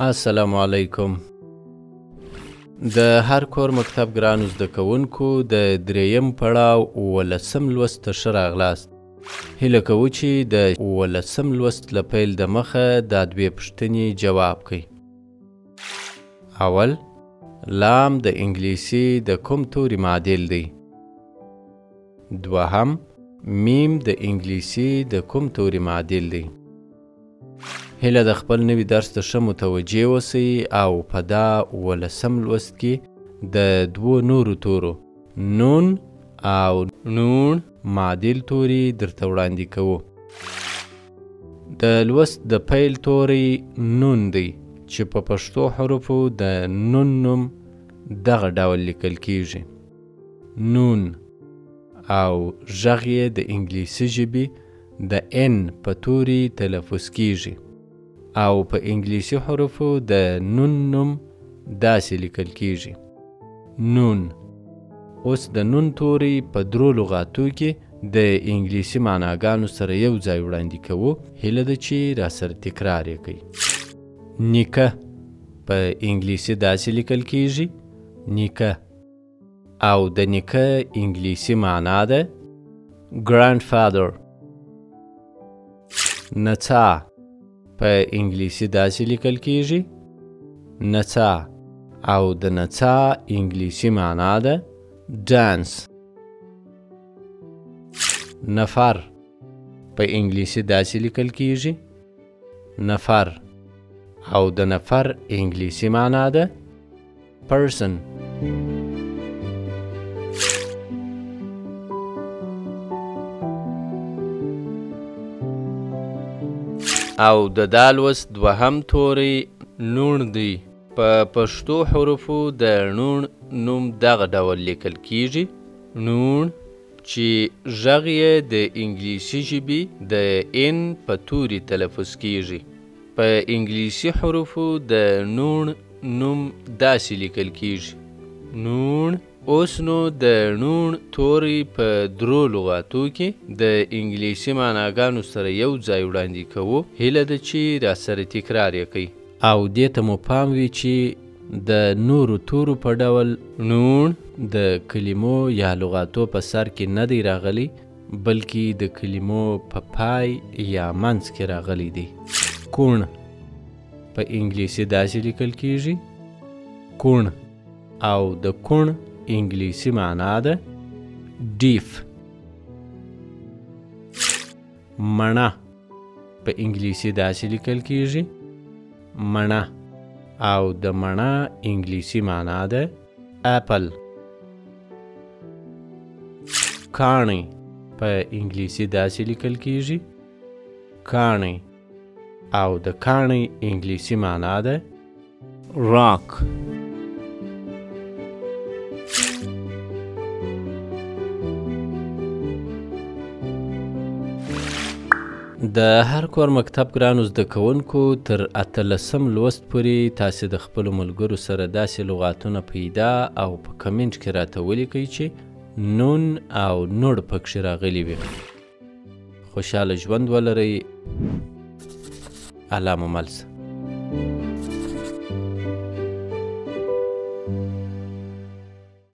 السلام علیکم. د هر کور مکتب ګرانو زده کوونکو د دریم پړاو 18 لوست ته ښه راغلاست. هیله کوو چې د 18 لوست له پیل د مخه دا دوې پوښتنې جواب کړئ. اول، لام د انګلیسي د کوم توري معادل دی؟ دوهم، میم د انګلیسي د کوم توري معادل دی؟ هیله د خپل نوي درس ته ښه متوجه اوسئ او په دا 18 لوست کې د دوو نورو تورو نون او نون معادل توري درته وړاندې کوو. د لوست د پیل توری نون دی چې په پښتو حروفو د نون نوم دغه ډول لیکل کیږي. نون او غږ یې د انګلیسي ژبې د ان په توري تلفظ کیږي او په انګلیسي حروفو د نون نوم داسې لیکل کیږي. نون. اوس د نون توری په درو لغاتو کې د انګلیسي معناګانو سره یو ځای وړاندې کوو. هیله ده چې راسره تکرار یې کوئ. نیکه په انګلیسي داسې لیکل کیږي نیکه او د نیکه انګلیسي معنا ده grandfather. نڅا په انګلیسي داسې لیکل کیږي نڅا او د نڅا انګلیسي معنا ده dance. نفر په انګلیسي داسې لیکل کیږي نفر او د نفر انګلیسي معنا ده person. او د دا لوست دوهم توری نون دی. په پښتو حروفو د نون نوم دغه ډول لیکل کیږي نون چې غږ یې د انګلیسي ژبې د ان په توري تلفظ کیږي. په انګلیسي حروفو د نون نوم داسې لیکل کیږي نون. اوس نو د نون توری په درو لغاتو کې د انګلیسي معناګانو سره یو ځای وړاندې کوو. هیله ده چې راسره تکرار یې کوئ او دې ته مو پام وي چې د نورو تورو په ډول نون د کلمو یا لغاتو په سر کې نه دی راغلی بلکې د کلمو په پای یا منځ کې راغلی دی. کوڼ په انګلیسي داسې لیکل کیږي کوڼ او د کوڼ انګلیسي معنا ده ډیف. مڼه په انګلیسي داسې لیکل کیږي مڼه او د مڼه انګلیسي معنا ده اپل. کاڼی په انګلیسي داسې لیکل کیږي کاڼی او د کاڼی انګلیسي معنا ده راک. د هر کور مکتب ګرانو زده کوونکو تر 18 لوست پورې تاسې د خپلو ملګرو سره داسې لغاتونه پیدا او په کمنټ کې راته ولیکئ چې نون او نوړ پکښې راغلي وي. خوشحاله ژوند ولرئ. الله مو مل شه.